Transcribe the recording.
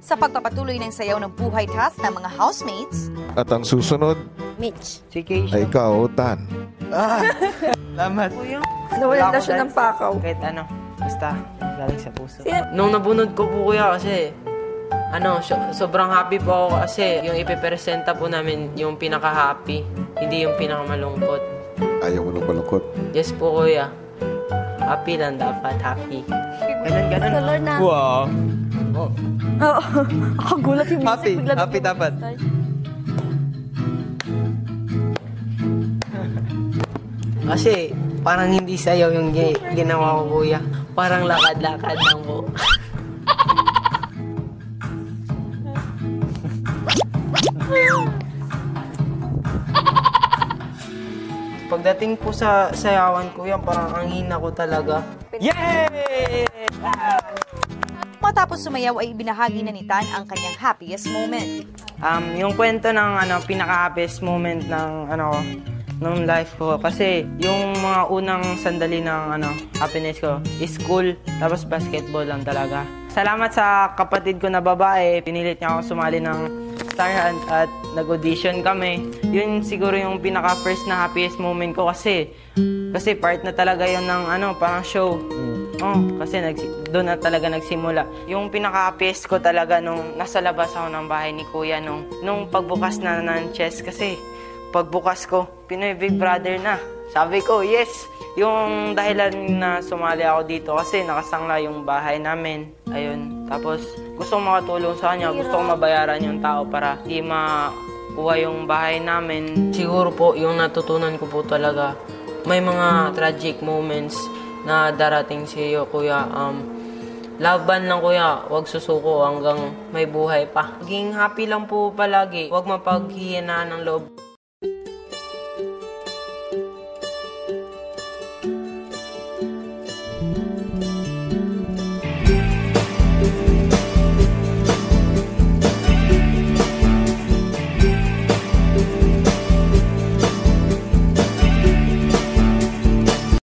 sa pagpapatuloy ng sayaw ng buhay task ng mga housemates. At ang susunod Mitch. Si Keisha. ay ikaw, Tan. Salamat. Nawalan na siya ng pakaw. Kahit ano, basta galing sa puso. Nung nabunod ko po kuya kasi, sobrang happy po ako kasi yung ipipresenta po namin yung pinaka-happy, hindi yung pinaka-malungkot. Ayaw mo nang malungkot. Yes po kuya. Happy lang dapat, happy. Ganun. Color na. Wow. Oo. Ako gulat yung Happy. music. Happy dapat. Kasi parang hindi sayaw yung ginawa ko kuya. Parang lakad-lakad lang po. Pagdating po sa sayawan ko yan, parang ang hina ko talaga. Yay! Matapos sumayaw ay ibinahagi na ni Tan ang kanyang happiest moment. Yung kwento ng pinaka-happiest moment ng life ko kasi yung mga unang sandali ng happiness ko is school tapos basketball lang talaga. Salamat sa kapatid ko na babae, pinilit niya ako sumali ng Star Hunt at nag-audition kami. Yun siguro yung pinaka-first na happiest moment ko kasi part na talaga yun ng parang show. Kasi doon na talaga nagsimula. Yung pinaka-happiest ko talaga nung nasa labas ako ng bahay ni Kuya nung pagbukas na ng chest kasi pagbukas ko, Pinoy Big Brother na. Sabi ko, yes! Yung dahilan na sumali ako dito kasi nakasangla yung bahay namin. Ayun. Tapos gusto ko makatulong sa kanya. Gusto ko mabayaran yung tao para di makuha yung bahay namin. Siguro po, yung natutunan ko po talaga, may mga tragic moments na darating sa iyo, kuya. Laban lang, kuya. Huwag susuko hanggang may buhay pa. Maging happy lang po palagi. Huwag mapaghihinaan ng loob.